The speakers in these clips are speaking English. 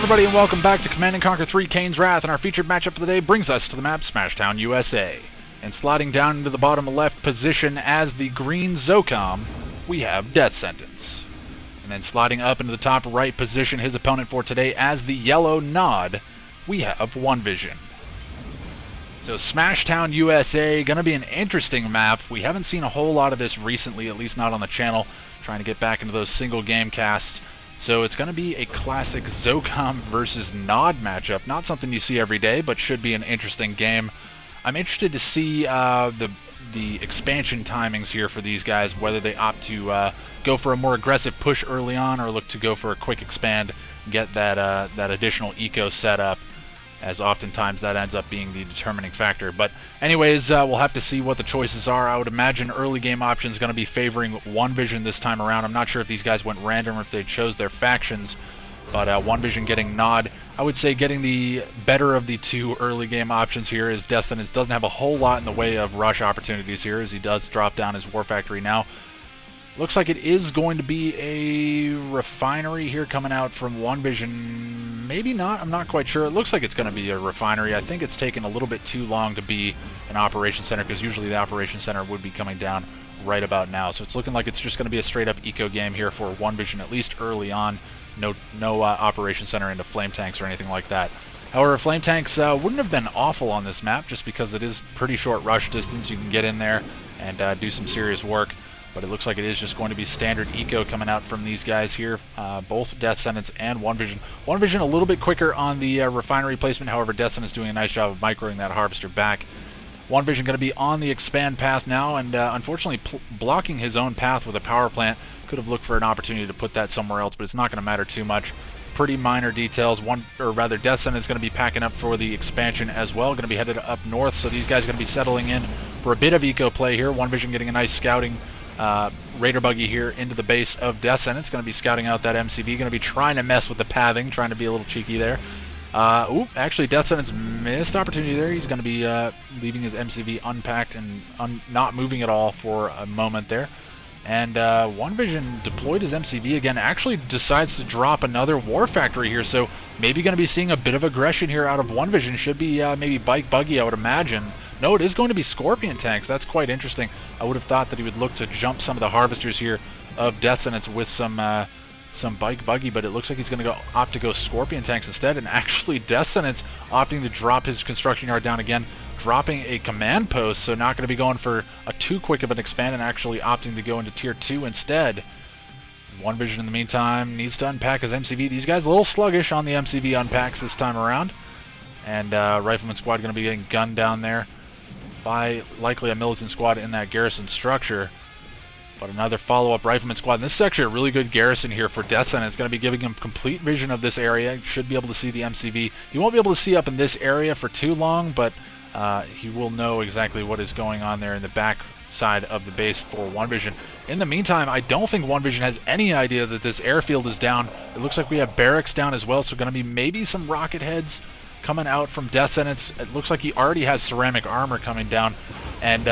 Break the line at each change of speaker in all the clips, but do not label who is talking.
everybody, and welcome back to Command & Conquer 3 Kane's Wrath, and our featured matchup for the day brings us to the map Smashtown, USA. And sliding down into the bottom left position as the green ZOCOM, we have Death Sentence. And then sliding up into the top right position, his opponent for today as the yellow Nod, we have OneVISION. So Smashtown, USA, going to be an interesting map. We haven't seen a whole lot of this recently, at least not on the channel, trying to get back into those single game casts. So it's going to be a classic ZOCOM versus Nod matchup. Not something you see every day, but should be an interesting game. I'm interested to see the expansion timings here for these guys, whether they opt to go for a more aggressive push early on or look to go for a quick expand, get that additional eco set up, as oftentimes that ends up being the determining factor. But anyways, we'll have to see what the choices are. I would imagine early game options going to be favoring OneVISION this time around. I'm not sure if these guys went random or if they chose their factions, but OneVISION getting Nod. I would say getting the better of the two early game options here is Death-Sentence doesn't have a whole lot in the way of rush opportunities here, as he does drop down his War Factory now. Looks like it is going to be a refinery here coming out from OneVISION. Maybe not, I'm not quite sure. It looks like it's going to be a refinery. I think it's taken a little bit too long to be an operation center, because usually the operation center would be coming down right about now. So it's looking like it's just going to be a straight up eco game here for OneVISION, at least early on. No operation center into flame tanks or anything like that. However, flame tanks wouldn't have been awful on this map, just because it is pretty short rush distance. You can get in there and do some serious work. But it looks like it is just going to be standard eco coming out from these guys here, both Death Sentence and OneVISION. OneVISION a little bit quicker on the refinery placement, however, Death Sentence doing a nice job of microing that harvester back. OneVISION going to be on the expand path now, and unfortunately blocking his own path with a power plant. Could have looked for an opportunity to put that somewhere else, but it's not going to matter too much. Pretty minor details. Death Sentence is going to be packing up for the expansion as well, going to be headed up north, so these guys are going to be settling in for a bit of eco play here. OneVISION getting a nice scouting Raider buggy here into the base of Death Sentence. Going to be scouting out that MCV. Going to be trying to mess with the pathing, trying to be a little cheeky there. Actually, Death Sentence missed opportunity there. He's going to be leaving his MCV unpacked and not moving at all for a moment there. And OneVISION deployed his MCV again. Actually decides to drop another War Factory here. So maybe going to be seeing a bit of aggression here out of OneVISION. Should be maybe bike buggy, I would imagine. No, it is going to be Scorpion tanks. That's quite interesting. I would have thought that he would look to jump some of the harvesters here of Death Sentence with some bike buggy, but it looks like he's going to opt to go Scorpion tanks instead. And actually, Death Sentence opting to drop his construction yard down again, dropping a command post. So not going to be going for a too quick of an expand, and actually opting to go into tier 2 instead. OneVISION in the meantime needs to unpack his MCV. These guys a little sluggish on the MCV unpacks this time around, and Rifleman squad going to be getting gunned down there by likely a militant squad in that garrison structure. But another follow-up Rifleman squad. And this is actually a really good garrison here for Death Sentence. It's going to be giving him complete vision of this area. He should be able to see the MCV. He won't be able to see up in this area for too long, but he will know exactly what is going on there in the back side of the base for OneVISION. In the meantime, I don't think OneVISION has any idea that this airfield is down. It looks like we have barracks down as well, so going to be maybe some rocket heads coming out from Death Sentence. It looks like he already has ceramic armor coming down, and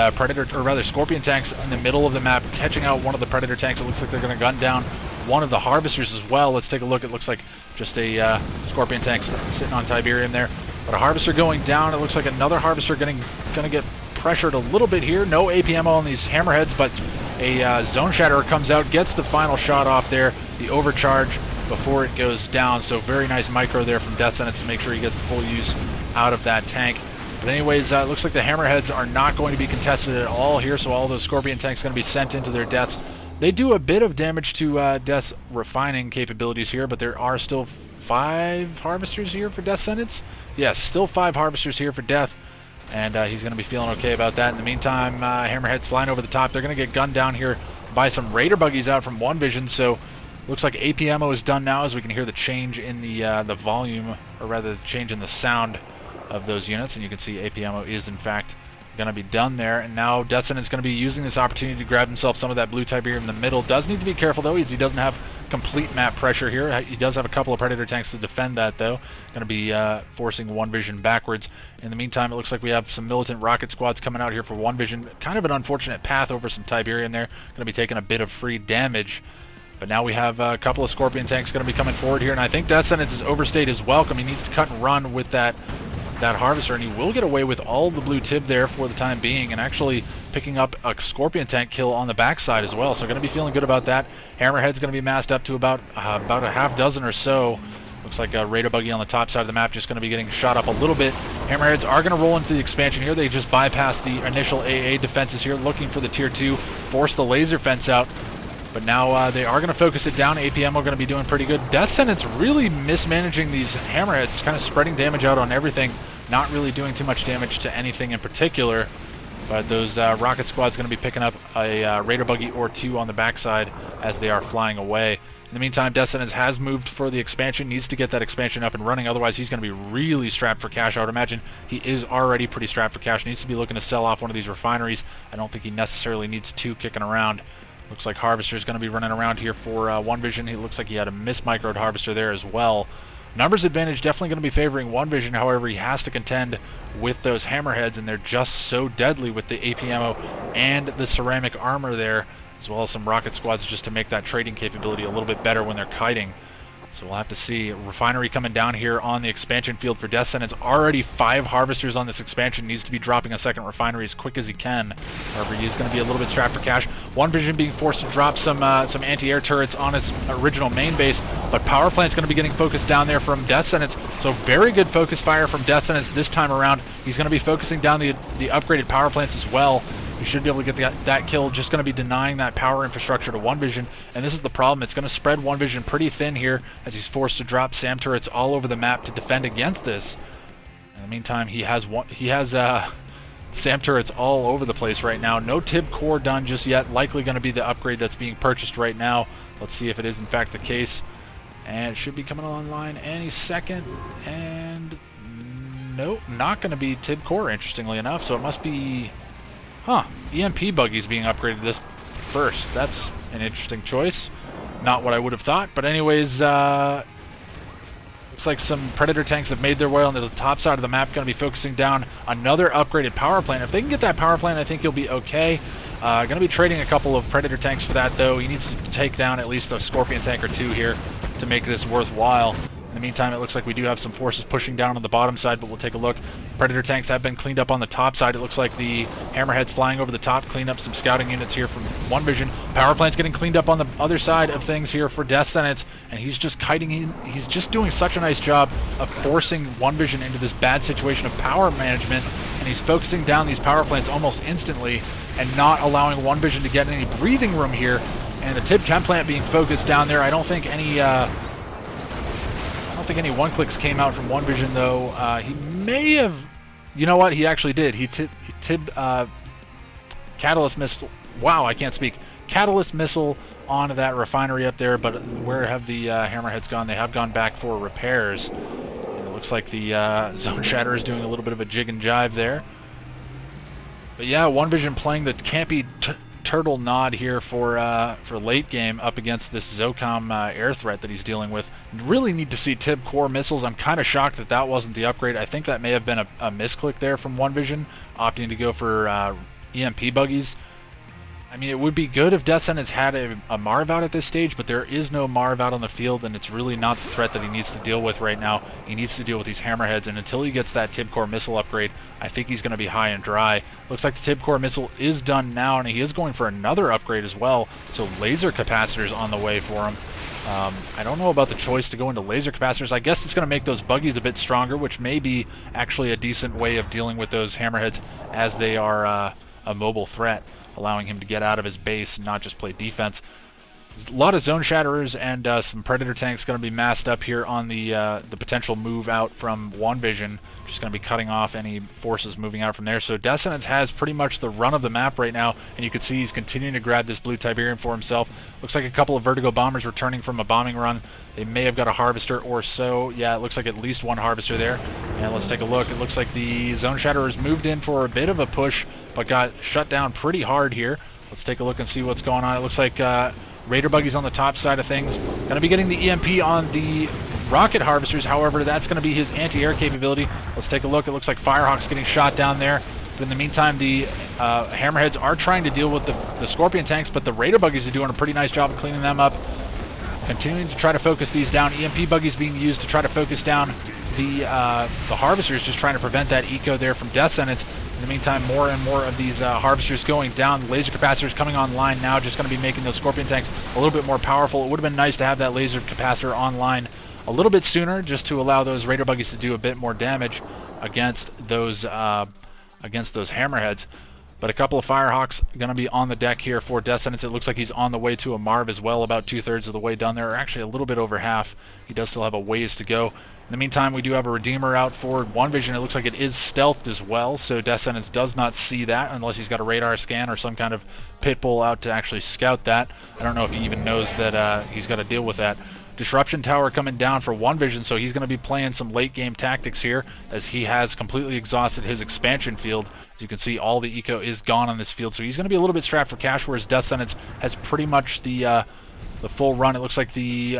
Scorpion tanks in the middle of the map catching out one of the Predator tanks. It looks like they're going to gun down one of the harvesters as well. Let's take a look. It looks like just a Scorpion tank sitting on Tiberium there, but a harvester going down. It looks like another harvester going to get pressured a little bit here. No APM on these hammerheads, but a zone shatterer comes out, gets the final shot off there, the overcharge before it goes down. So very nice micro there from Death Sentence to make sure he gets the full use out of that tank. But anyways, it looks like the hammerheads are not going to be contested at all here, so all those Scorpion tanks are going to be sent into their deaths. They do a bit of damage to Death's refining capabilities here, but there are still 5 harvesters here for Death Sentence. Yes, still 5 harvesters here for Death, and he's going to be feeling okay about that. In the meantime, hammerheads flying over the top. They're going to get gunned down here by some Raider buggies out from OneVISION, so looks like APMO is done now, as we can hear the change in the volume, or rather the change in the sound of those units, and you can see APMO is in fact going to be done there. And now Death Sentence is going to be using this opportunity to grab himself some of that blue Tiberium in the middle. Does need to be careful though, as he doesn't have complete map pressure here. He does have a couple of Predator tanks to defend that though. Going to be forcing OneVISION backwards. In the meantime, it looks like we have some militant rocket squads coming out here for OneVISION. Kind of an unfortunate path over some Tiberium there. Going to be taking a bit of free damage. But now we have a couple of Scorpion tanks going to be coming forward here, and I think Death-Sentence has overstayed his welcome. He needs to cut and run with that Harvester, and he will get away with all the blue tib there for the time being, and actually picking up a Scorpion tank kill on the backside as well. So going to be feeling good about that. Hammerhead's going to be massed up to about a half dozen or so. Looks like a Raider buggy on the top side of the map just going to be getting shot up a little bit. Hammerheads are going to roll into the expansion here. They just bypass the initial AA defenses here, looking for the tier 2, force the laser fence out. But now they are going to focus it down. APM are going to be doing pretty good. Death-Sentence really mismanaging these Hammerheads, kind of spreading damage out on everything, not really doing too much damage to anything in particular. But those rocket squads going to be picking up a Raider buggy or two on the backside as they are flying away. In the meantime, Death-Sentence has moved for the expansion, needs to get that expansion up and running, otherwise he's going to be really strapped for cash. I would imagine he is already pretty strapped for cash, needs to be looking to sell off one of these refineries. I don't think he necessarily needs two kicking around. Looks like Harvester is going to be running around here for OneVision. It looks like he had a mismicroed Harvester there as well. Numbers advantage definitely going to be favoring OneVision, however, he has to contend with those Hammerheads, and they're just so deadly with the AP ammo and the ceramic armor there, as well as some rocket squads just to make that trading capability a little bit better when they're kiting. So we'll have to see. Refinery coming down here on the expansion field for Death-Sentence. Already 5 Harvesters on this expansion. Needs to be dropping a second refinery as quick as he can. However, he's going to be a little bit strapped for cash. OneVision being forced to drop some anti-air turrets on his original main base, but power plant's going to be getting focused down there from Death-Sentence. So very good focus fire from Death-Sentence this time around. He's going to be focusing down the upgraded power plants as well. He should be able to get that kill, just going to be denying that power infrastructure to OneVision, and this is the problem. It's going to spread OneVision pretty thin here as he's forced to drop SAM turrets all over the map to defend against this. In the meantime, he has SAM turrets all over the place right now. No TIB core done just yet. Likely going to be the upgrade that's being purchased right now. Let's see if it is in fact the case. And it should be coming online any second. And nope, not going to be TIB core, interestingly enough. So it must be... EMP buggies being upgraded this first. That's an interesting choice. Not what I would have thought, but anyways, looks like some Predator tanks have made their way onto the top side of the map, going to be focusing down another upgraded power plant. If they can get that power plant, I think he'll be okay. Going to be trading a couple of Predator tanks for that, though. He needs to take down at least a Scorpion tank or two here to make this worthwhile. In the meantime, it looks like we do have some forces pushing down on the bottom side, but we'll take a look. Predator tanks have been cleaned up on the top side. It looks like the Hammerhead's flying over the top, clean up some scouting units here from OneVision. Power plant's getting cleaned up on the other side of things here for Death-Sentence, and he's just kiting. He's just doing such a nice job of forcing OneVision into this bad situation of power management, and he's focusing down these power plants almost instantly and not allowing OneVision to get any breathing room here. And the TIB chem plant being focused down there. I don't think any one-clicks came out from OneVision, though. He may have... You know what? He actually did. He Catalyst Missile... Wow, I can't speak. Catalyst Missile onto that refinery up there, but where have the Hammerheads gone? They have gone back for repairs. And it looks like the Zone Shatter is doing a little bit of a jig and jive there. But yeah, OneVision playing the campy turtle nod here for late game up against this ZOCOM air threat that he's dealing with. Really need to see TIB core missiles. I'm kind of shocked that that wasn't the upgrade. I think that may have been a misclick there from OneVision, opting to go for EMP buggies. I mean, it would be good if Death-Sentence had a Marv out at this stage, but there is no Marv out on the field, and it's really not the threat that he needs to deal with right now. He needs to deal with these Hammerheads, and until he gets that TIB core missile upgrade, I think he's going to be high and dry. Looks like the TIB core missile is done now, and he is going for another upgrade as well, so laser capacitors on the way for him. I don't know about the choice to go into laser capacitors. I guess it's going to make those buggies a bit stronger, which may be actually a decent way of dealing with those Hammerheads as they are a mobile threat, allowing him to get out of his base and not just play defense. There's a lot of Zone Shatterers and some Predator tanks going to be massed up here on the potential move out from OneVision. Just going to be cutting off any forces moving out from there. So Death-Sentence has pretty much the run of the map right now, and you can see he's continuing to grab this blue Tiberium for himself. Looks like a couple of Vertigo bombers returning from a bombing run. They may have got a Harvester or so. Yeah, it looks like at least one Harvester there. And let's take a look. It looks like the Zone Shatterers moved in for a bit of a push, but got shut down pretty hard here. Let's take a look and see what's going on. It looks like Raider buggies on the top side of things. Going to be getting the EMP on the rocket harvesters. However, that's going to be his anti-air capability. Let's take a look. It looks like Firehawk's getting shot down there. But in the meantime, the Hammerheads are trying to deal with the Scorpion tanks, but the Raider buggies are doing a pretty nice job of cleaning them up. continuing to try to focus these down. EMP buggies being used to try to focus down the harvesters, just trying to prevent that eco there from Death Sentence. In the meantime, more and more of these harvesters going down. Laser capacitors coming online now, just going to be making those Scorpion tanks a little bit more powerful. It would have been nice to have that laser capacitor online a little bit sooner, just to allow those Raider buggies to do a bit more damage against those hammerheads. But a couple of Firehawks going to be on the deck here for Death Sentence. It looks like he's on the way to a Marv as well, about 2/3 of the way done there, or actually a little bit over half. He does still have a ways to go. In the meantime, we do have a Redeemer out for OneVISION. It looks like it is stealthed as well, so Death Sentence does not see that unless he's got a radar scan or some kind of pit bull out to actually scout that. I don't know if he even knows that he's got to deal with that. Disruption Tower coming down for OneVISION, so he's going to be playing some late game tactics here as he has completely exhausted his expansion field. As you can see, all the eco is gone on this field, so he's going to be a little bit strapped for cash, whereas Death Sentence has pretty much the full run. It looks like the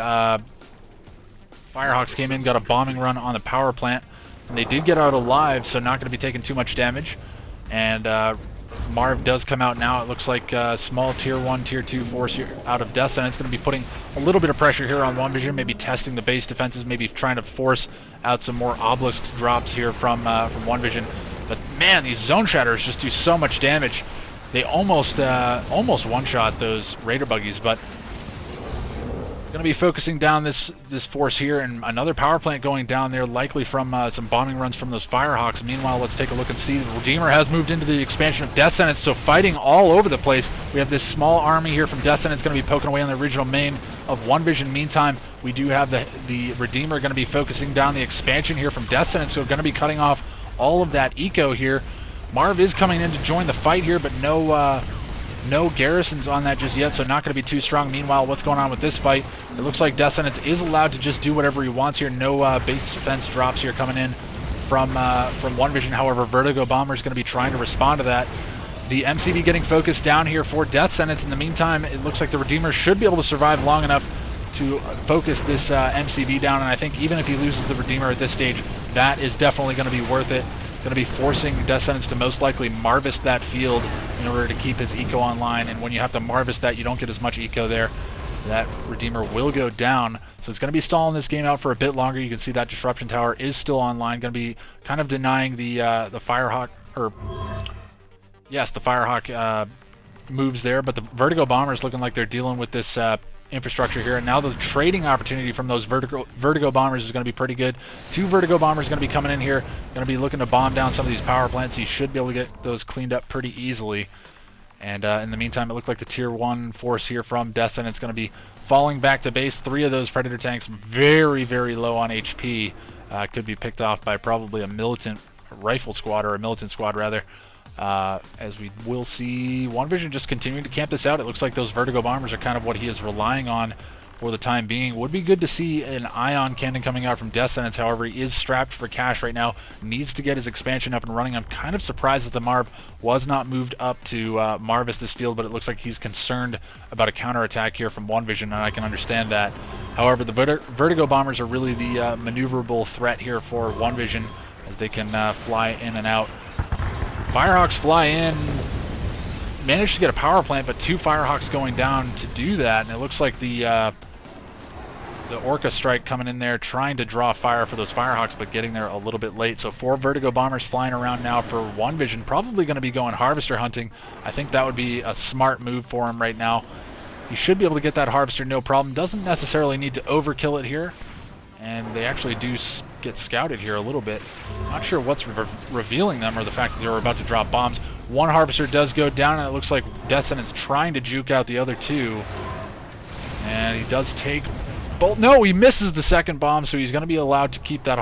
Firehawks came in, got a bombing run on the power plant, and they did get out alive, so not going to be taking too much damage. And Marv does come out now. It looks like small tier 1, tier 2 force here out of Death Sentence. Going to be putting a little bit of pressure here on OneVISION, maybe testing the base defenses, maybe trying to force out some more obelisk drops here from OneVISION. But man, these zone shatters just do so much damage. They almost one-shot those Raider buggies, but going to be focusing down this force here, and another power plant going down there, likely from some bombing runs from those Firehawks. Meanwhile, let's take a look and see. The Redeemer has moved into the expansion of Death Sentence, so fighting all over the place. We have this small army here from Death Sentence going to be poking away on the original main of OneVISION. Meantime, we do have the Redeemer going to be focusing down the expansion here from Death Sentence, so going to be cutting off all of that eco here. Marv is coming in to join the fight here, but no garrisons on that just yet, so not going to be too strong. Meanwhile, what's going on with this fight? It looks like Death Sentence is allowed to just do whatever he wants here. No base defense drops here coming in from OneVISION. However, Vertigo Bomber is going to be trying to respond to that. The MCV getting focused down here for Death Sentence. In the meantime, it looks like the Redeemer should be able to survive long enough to focus this MCV down, and I think even if he loses the Redeemer at this stage, that is definitely going to be worth it. Going to be forcing Death Sentence to most likely Marvist that field in order to keep his eco online, and when you have to Marvist that, you don't get as much eco there. That Redeemer will go down, so it's going to be stalling this game out for a bit longer. You can see that Disruption Tower is still online, going to be kind of denying the Firehawk, or yes, the Firehawk moves there, but the Vertigo Bomber is looking like they're dealing with this infrastructure here, and now the trading opportunity from those Vertigo Bombers is going to be pretty good. 2 Vertigo Bombers going to be coming in here, going to be looking to bomb down some of these power plants. He should be able to get those cleaned up pretty easily. And in the meantime, it looked like the tier 1 force here from Death Sentence is going to be falling back to base. 3 of those Predator tanks very, very low on HP. Could be picked off by probably a militant rifle squad, or a militant squad rather. As we will see OneVISION just continuing to camp this out. It looks like those Vertigo Bombers are kind of what he is relying on for the time being. Would be good to see an ion cannon coming out from Death Sentence. However, he is strapped for cash right now. Needs to get his expansion up and running. I'm kind of surprised that the Marv was not moved up to Marvist this field, but it looks like he's concerned about a counterattack here from OneVISION, and I can understand that. However, the Vertigo Bombers are really the maneuverable threat here for OneVISION, as they can fly in and out. Firehawks fly in, managed to get a power plant, but 2 Firehawks going down to do that, and it looks like the Orca Strike coming in there trying to draw fire for those Firehawks, but getting there a little bit late. So 4 Vertigo Bombers flying around now for OneVISION, probably going to be going Harvester hunting. I think that would be a smart move for him right now. He should be able to get that Harvester no problem. Doesn't necessarily need to overkill it here, and they actually do get scouted here a little bit. Not sure what's revealing them, or the fact that they were about to drop bombs. 1 Harvester does go down, and it looks like Death Sentence trying to juke out the other 2. And he does take both. No, he misses the second bomb, so he's going to be allowed to keep that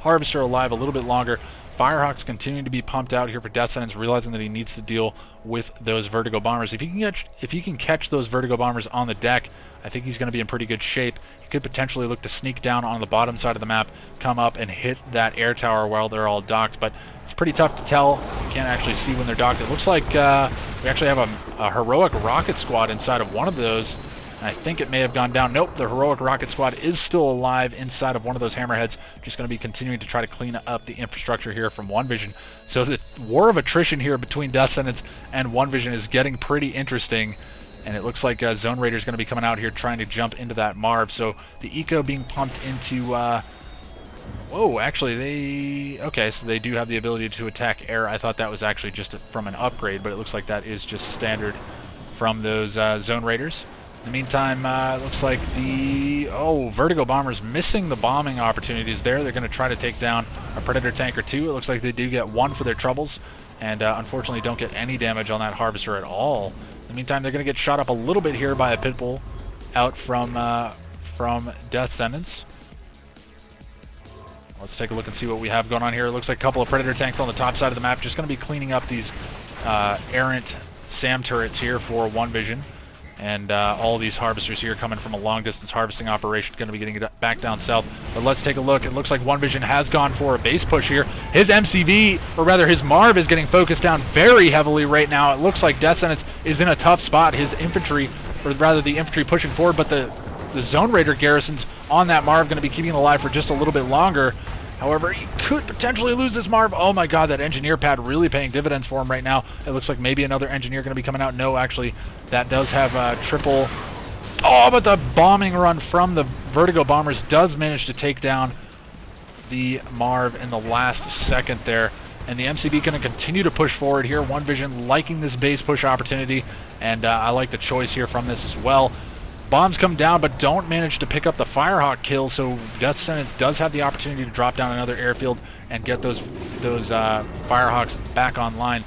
Harvester alive a little bit longer. Firehawks continuing to be pumped out here for Death Sentence, realizing that he needs to deal with those Vertigo Bombers. If he can catch those Vertigo Bombers on the deck, I think he's going to be in pretty good shape. He could potentially look to sneak down on the bottom side of the map, come up and hit that air tower while they're all docked, but it's pretty tough to tell. You can't actually see when they're docked. It looks like we actually have a heroic rocket squad inside of one of those. I think it may have gone down. Nope, the Heroic Rocket Squad is still alive inside of one of those Hammerheads. Just going to be continuing to try to clean up the infrastructure here from OneVISION. So the war of attrition here between Death Sentence and OneVISION is getting pretty interesting, And it looks like Zone Raider is going to be coming out here trying to jump into that Marv. So the eco being pumped into... whoa, actually, okay, so they do have the ability to attack air. I thought that was actually just from an upgrade, but it looks like that is just standard from those Zone Raiders. In the meantime, it looks like the... oh, Vertigo Bombers missing the bombing opportunities there. They're going to try to take down a Predator tank or two. It looks like they do get one for their troubles, and unfortunately don't get any damage on that Harvester at all. In the meantime, they're going to get shot up a little bit here by a Pitbull out from Death-Sentence. Let's take a look and see what we have going on here. It looks like a couple of Predator tanks on the top side of the map. Just going to be cleaning up these errant SAM turrets here for OneVISION. And all these harvesters here coming from a long-distance harvesting operation, going to be getting it back down south. But let's take a look. It looks like OneVISION has gone for a base push here. His MCV, or rather his Marv, is getting focused down very heavily right now. It looks like Death-Sentence is in a tough spot. His infantry, or rather the infantry pushing forward, but the Zone Raider garrisons on that Marv going to be keeping him alive for just a little bit longer. However, he could potentially lose this Marv. Oh my god, that engineer pad really paying dividends for him right now. It looks like maybe another engineer going to be coming out. No, actually, that does have triple... oh, but the bombing run from the Vertigo Bombers does manage to take down the Marv in the last second there. And the MCB going to continue to push forward here. OneVISION liking this base push opportunity, and I like the choice here from this as well. Bombs come down, but don't manage to pick up the Firehawk kill, so Death-Sentence does have the opportunity to drop down another airfield and get those Firehawks back online.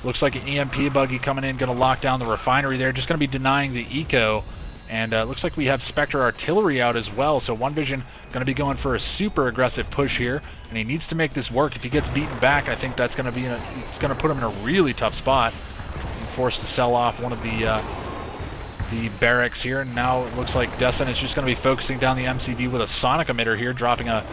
Looks like an EMP buggy coming in, going to lock down the refinery there, just going to be denying the eco. And looks like we have Spectre artillery out as well, so OneVISION going to be going for a super aggressive push here, and he needs to make this work. If he gets beaten back, I think that's going to be it's going to put him in a really tough spot. Being forced to sell off one of the barracks here, and now it looks like Death-Sentence is just going to be focusing down the MCV with a sonic emitter here, dropping a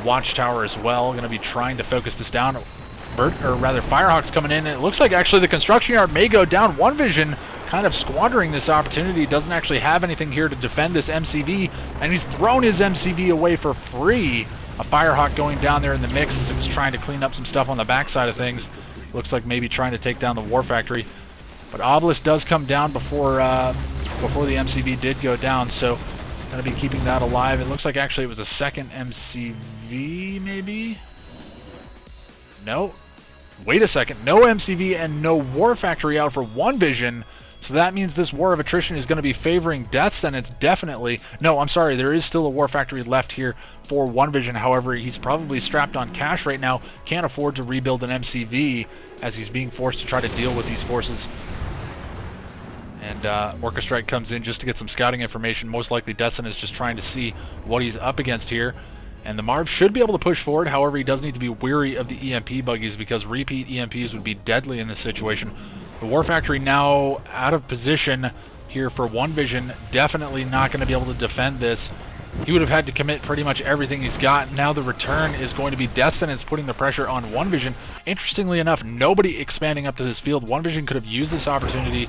watchtower as well. Going to be trying to focus this down. Or rather, Firehawk's coming in, and it looks like actually the construction yard may go down. OneVISION kind of squandering this opportunity. Doesn't actually have anything here to defend this MCV, and he's thrown his MCV away for free. A Firehawk going down there in the mix as it was trying to clean up some stuff on the backside of things. Looks like maybe trying to take down the War Factory. But Obelisk does come down before the MCV did go down, so going to be keeping that alive. It looks like actually it was a second MCV, maybe? No. Wait a second. No MCV and no War Factory out for OneVISION, so that means this war of attrition is going to be favoring Death-Sentence, definitely. No, I'm sorry, there is still a War Factory left here for OneVISION. However, he's probably strapped on cash right now, can't afford to rebuild an MCV as he's being forced to try to deal with these forces. And Orchestrite comes in just to get some scouting information. Most likely Death-Sentence is just trying to see what he's up against here. And the Marv should be able to push forward. However, he does need to be wary of the EMP buggies because repeat EMPs would be deadly in this situation. The War Factory now out of position here for OneVISION. Definitely not going to be able to defend this. He would have had to commit pretty much everything he's got. Now the return is going to be Death-Sentence putting the pressure on OneVISION. Interestingly enough, nobody expanding up to this field. OneVISION could have used this opportunity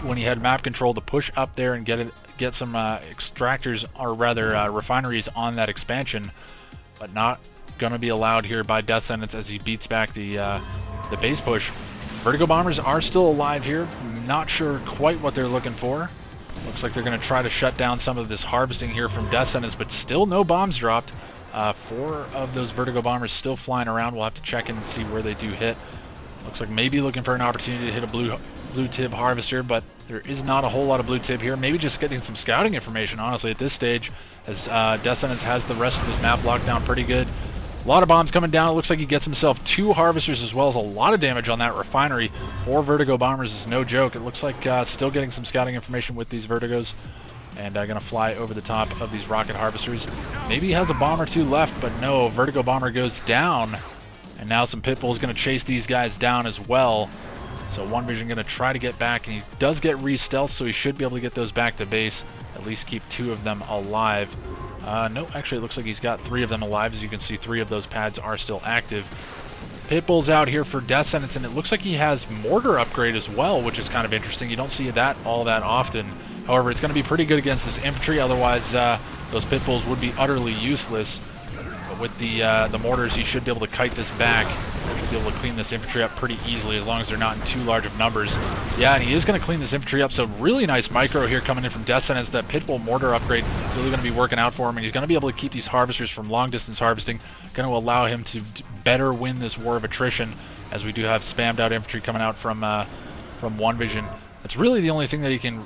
when he had map control to push up there and get some extractors, or rather refineries on that expansion, but not going to be allowed here by Death-Sentence as he beats back the base push. Vertigo Bombers are still alive here. Not sure quite what they're looking for. Looks like they're going to try to shut down some of this harvesting here from Death-Sentence, but still no bombs dropped. 4 of those Vertigo Bombers still flying around. We'll have to check in and see where they do hit. Looks like maybe looking for an opportunity to hit a blue tib harvester, but there is not a whole lot of blue tib here. Maybe just getting some scouting information, honestly, at this stage, as Death-Sentence has the rest of his map locked down pretty good. A lot of bombs coming down. It looks like he gets himself 2 harvesters as well as a lot of damage on that refinery. 4 Vertigo Bombers is no joke. It looks like still getting some scouting information with these Vertigos, and going to fly over the top of these rocket harvesters. Maybe he has a bomb or 2 left, but no, Vertigo Bomber goes down, and now some Pitbull is going to chase these guys down as well. So OneVISION going to try to get back, and he does get re-stealth, so he should be able to get those back to base, at least keep 2 of them alive. No, actually it looks like he's got 3 of them alive. As you can see, 3 of those pads are still active. Pitbull's out here for Death-Sentence, and it looks like he has mortar upgrade as well, which is kind of interesting. You don't see that all that often. However, it's going to be pretty good against this infantry, otherwise those Pitbulls would be utterly useless. But with the mortars, he should be able to kite this back. to be able to clean this infantry up pretty easily as long as they're not in too large of numbers. Yeah, and he is going to clean this infantry up, so really nice micro here coming in from Death-Sentence. That Pitbull mortar upgrade really going to be working out for him, and he's going to be able to keep these harvesters from long-distance harvesting, going to allow him to better win this war of attrition, as we do have spammed out infantry coming out from OneVision. That's really the only thing that he can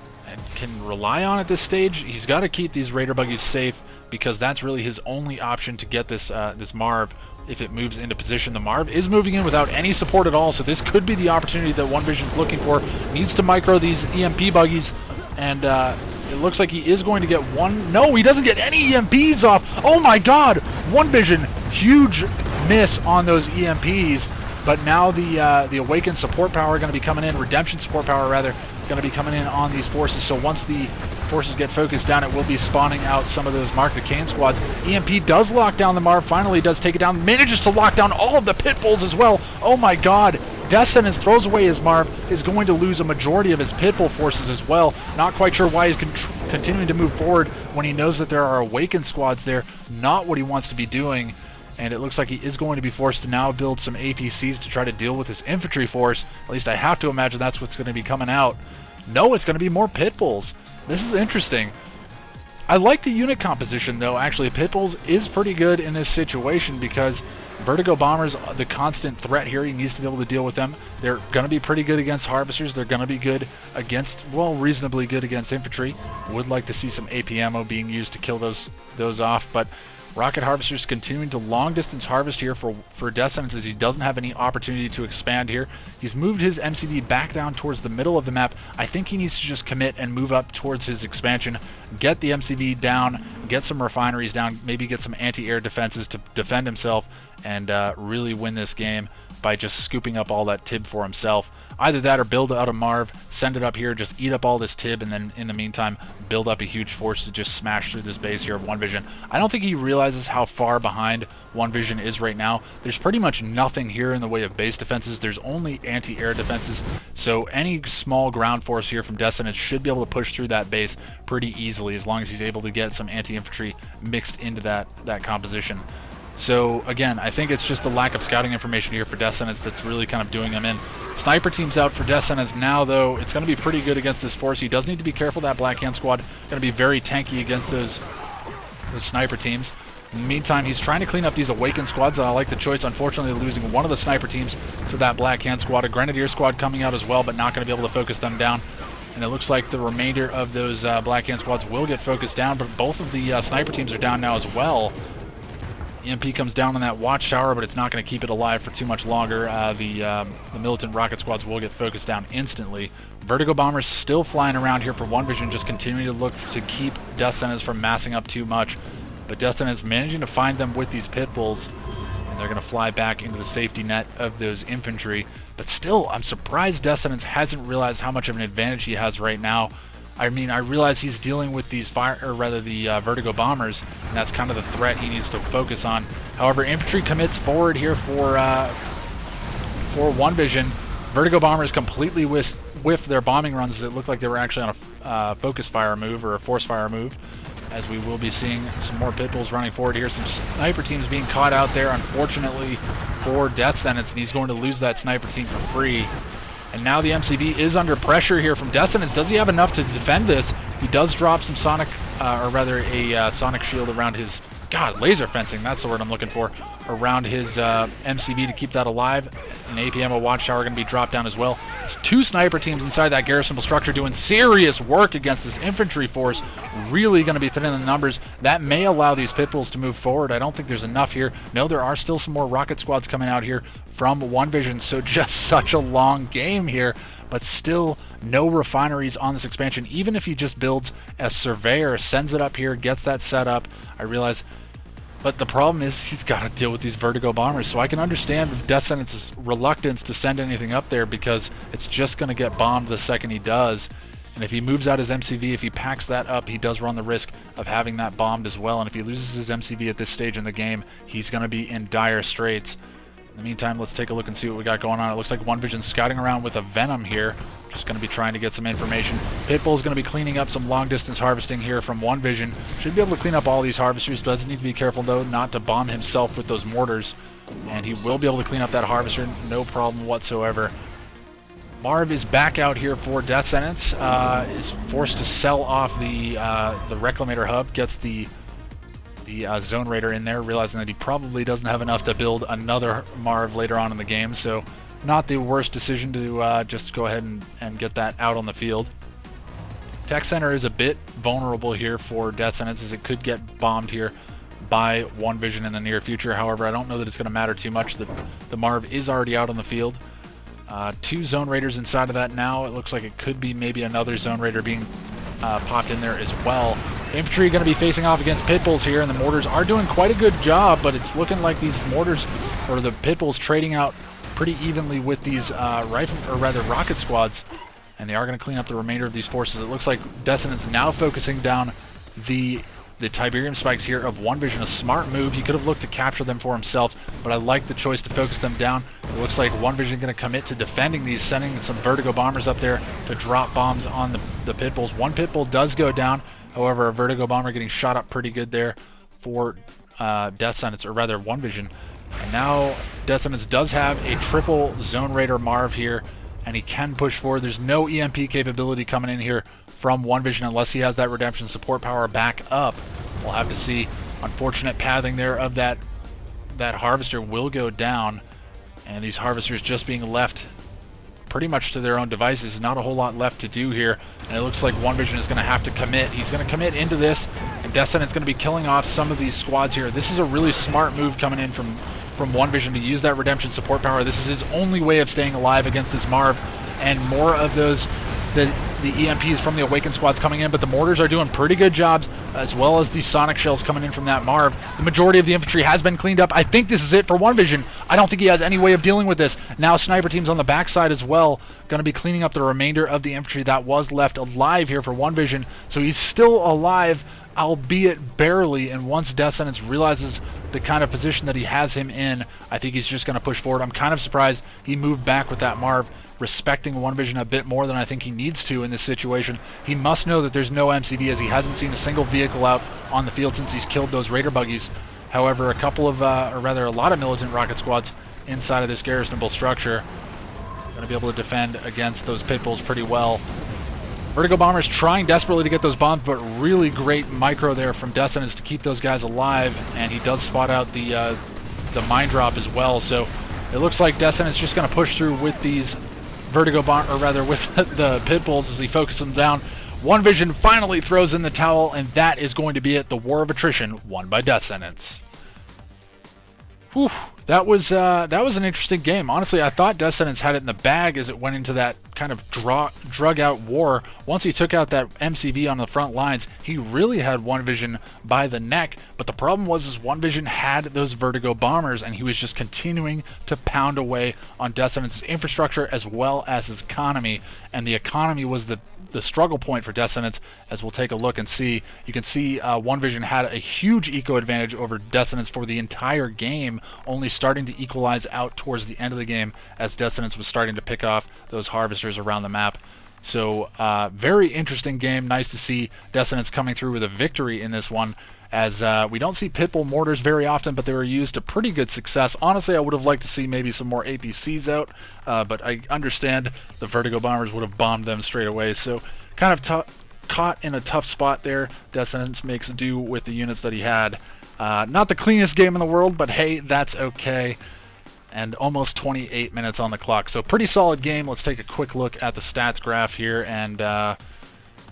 rely on at this stage. He's got to keep these Raider buggies safe, because that's really his only option to get this this Marv if it moves into position. The Marv is moving in without any support at all, so this could be the opportunity that OneVision's looking for. Needs to micro these EMP buggies, and it looks like he is going to get one. No, he doesn't get any EMPs off. Oh my god! OneVision, huge miss on those EMPs, but now the Awakened support power going to be coming in, Redemption support power rather, going to be coming in on these forces. So once the forces get focused down, it will be spawning out some of those Mark the Kane squads. EMP does lock down the Marv, finally does take it down, manages to lock down all of the pit bulls as well. Oh my god, Death-Sentence throws away his Marv, is going to lose a majority of his pit bull forces as well. Not quite sure why he's continuing to move forward when he knows that there are Awakened squads there. Not what he wants to be doing, and it looks like he is going to be forced to now build some APCs to try to deal with his infantry force. At least I have to imagine that's what's going to be coming out. No, it's going to be more pit bulls. This is interesting. I like the unit composition, though. Actually, pit bulls is pretty good in this situation, because Vertigo bombers, the constant threat here, he needs to be able to deal with them. They're going to be pretty good against harvesters. They're going to be good against, well, reasonably good against infantry. Would like to see some AP ammo being used to kill those off, but rocket harvesters continuing to long distance harvest here for Death-Sentence, as he doesn't have any opportunity to expand here. He's moved his MCV back down towards the middle of the map. I think he needs to just commit and move up towards his expansion, get the MCV down, get some refineries down, maybe get some anti-air defenses to defend himself, and really win this game by just scooping up all that TIB for himself. Either that or build out a Marv, send it up here, just eat up all this TIB, and then in the meantime build up a huge force to just smash through this base here of OneVision. I don't think he realizes how far behind OneVision is right now. There's pretty much nothing here in the way of base defenses. There's only anti-air defenses, so any small ground force here from Death-Sentence should be able to push through that base pretty easily, as long as he's able to get some anti-infantry mixed into that composition. So again, I think it's just the lack of scouting information here for Death-Sentence that's really kind of doing him in. Sniper team's out for Death-Sentence now, though. It's going to be pretty good against this force. He does need to be careful. That Black Hand squad going to be very tanky against those sniper teams. In the meantime, he's trying to clean up these Awakened squads. I like the choice, unfortunately, losing one of the sniper teams to that Black Hand squad. A Grenadier squad coming out as well, but not going to be able to focus them down. And it looks like the remainder of those Black Hand squads will get focused down, but both of the sniper teams are down now as well. EMP comes down on that watchtower, but it's not going to keep it alive for too much longer. The militant rocket squads will get focused down instantly. Vertigo bombers still flying around here for OneVision, just continuing to look to keep Death-Sentence from massing up too much. But Death-Sentence managing to find them with these pit bulls, and they're going to fly back into the safety net of those infantry. But still, I'm surprised Death-Sentence hasn't realized how much of an advantage he has right now. I mean, I realize he's dealing with these the Vertigo bombers, and that's kind of the threat he needs to focus on. However, infantry commits forward here for OneVision. Vertigo bombers completely whiffed their bombing runs. It looked like they were actually on a focus fire move or a force fire move, as we will be seeing some more pit bulls running forward here. Some sniper teams being caught out there, unfortunately, for Death-Sentence, and he's going to lose that sniper team for free. And now the MCV is under pressure here from Death-Sentence. Does he have enough to defend this? He does drop some sonic, or rather a sonic shield around his, laser fencing, that's the word I'm looking for, around his MCV to keep that alive. An AP ammo watchtower going to be dropped down as well. It's two sniper teams inside that garrisonable structure doing serious work against this infantry force. Really going to be thinning the numbers. That may allow these pit bulls to move forward. I don't think there's enough here. No, there are still some more rocket squads coming out here from OneVision, so just such a long game here, but still no refineries on this expansion. Even if he just builds a surveyor, sends it up here, gets that set up, I realize. But the problem is he's got to deal with these Vertigo bombers, so I can understand Death-Sentence's reluctance to send anything up there, because it's just going to get bombed the second he does. And if he moves out his MCV, if he packs that up, he does run the risk of having that bombed as well. And if he loses his MCV at this stage in the game, he's going to be in dire straits. In the meantime, let's take a look and see what we got going on. It looks like OneVision's scouting around with a Venom here. Just going to be trying to get some information. Pitbull's going to be cleaning up some long-distance harvesting here from OneVision. Should be able to clean up all these harvesters. Does need to be careful, though, not to bomb himself with those mortars. and he will be able to clean up that Harvester, no problem whatsoever. Marv is back out here for Death Sentence, is forced to sell off the Reclamator hub, gets the Zone Raider in there, realizing that he probably doesn't have enough to build another Marv later on in the game, so not the worst decision to just go ahead and get that out on the field. Tech Center is a bit vulnerable here for Death Sentence, as it could get bombed here by OneVision in the near future. However, I don't know that it's going to matter too much. The Marv is already out on the field. 2 Zone Raiders inside of that now. It looks like it could be maybe another Zone Raider being popped in there as well. Infantry going to be facing off against Pitbulls here, and the Mortars are doing quite a good job, but it's looking like these Mortars, or the Pitbulls, trading out pretty evenly with these rocket squads, and they are going to clean up the remainder of these forces. It looks like Death Sentence now focusing down the Tiberium spikes here of OneVision. A smart move. He could have looked to capture them for himself, but I like the choice to focus them down. It looks like OneVision going to commit to defending these, sending some Vertigo bombers up there to drop bombs on the Pitbulls. One Pitbull does go down. However, a Vertigo bomber getting shot up pretty good there for Death Sentence, or rather OneVision. And now Death Sentence does have a triple Zone Raider Marv here, and he can push forward. There's no EMP capability coming in here from OneVision unless he has that Redemption support power back up. We'll have to see. Unfortunate pathing there of that Harvester will go down, and these Harvesters just being left pretty much to their own devices. Not a whole lot left to do here, and it looks like OneVision is going to have to commit. He's going to commit into this, and Death Sentence is going to be killing off some of these squads here. This is a really smart move coming in from OneVision to use that Redemption support power. This is his only way of staying alive against this Marv, and more of those the EMPs from the Awakened squads coming in, but the Mortars are doing pretty good jobs, as well as the Sonic Shells coming in from that Marv. The majority of the infantry has been cleaned up. I think this is it for OneVision. I don't think he has any way of dealing with this. Now Sniper teams on the backside as well, going to be cleaning up the remainder of the infantry that was left alive here for OneVision. So he's still alive, albeit barely, and once Death Sentence realizes the kind of position that he has him in, I think he's just going to push forward. I'm kind of surprised he moved back with that Marv, respecting OneVision a bit more than I think he needs to in this situation. He must know that there's no MCV, as he hasn't seen a single vehicle out on the field since he's killed those Raider buggies. However, a couple of, or rather a lot of militant rocket squads inside of this garrisonable structure going to be able to defend against those Pitbulls pretty well. Vertigo Bombers trying desperately to get those bombs, but really great micro there from Death Sentence to keep those guys alive, and he does spot out the mine drop as well. So it looks like Death Sentence is just going to push through with these Vertigo bomb, or rather with the Pitbulls as he focuses them down. OneVision finally throws in the towel, and that is going to be it. The War of Attrition won by Death Sentence. Whew, that was an interesting game. Honestly, I thought Death Sentence had it in the bag as it went into that kind of drug-out war. Once he took out that MCV on the front lines, he really had OneVision by the neck. But the problem was OneVision had those Vertigo bombers, and he was just continuing to pound away on Death Sentence's infrastructure as well as his economy. And the economy was the struggle point for Death Sentence, as we'll take a look and see. You can see OneVision had a huge eco advantage over Death Sentence for the entire game, only starting to equalize out towards the end of the game as Death Sentence was starting to pick off those Harvesters around the map. So very interesting game. Nice to see Death Sentence coming through with a victory in this one, as we don't see Pitbull mortars very often, but they were used to pretty good success. Honestly, I would have liked to see maybe some more APCs out, but I understand the Vertigo Bombers would have bombed them straight away. So kind of caught in a tough spot there. Death Sentence makes do with the units that he had. Not the cleanest game in the world, but hey, that's okay. And almost 28 minutes on the clock. So pretty solid game. Let's take a quick look at the stats graph here. And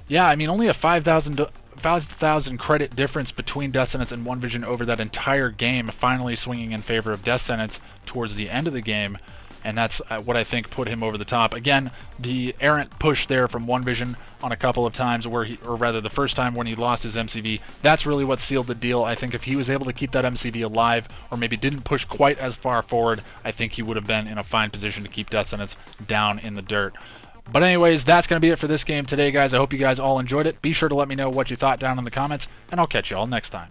yeah, I mean, only a 5,000 credit difference between Death Sentence and OneVision over that entire game, finally swinging in favor of Death Sentence towards the end of the game. And that's what I think put him over the top. Again, the errant push there from OneVision on a couple of times, where he, or rather the first time when he lost his MCV, that's really what sealed the deal. I think if he was able to keep that MCV alive, or maybe didn't push quite as far forward, I think he would have been in a fine position to keep Death Sentence down in the dirt. But anyways, that's going to be it for this game today, guys. I hope you guys all enjoyed it. Be sure to let me know what you thought down in the comments, and I'll catch you all next time.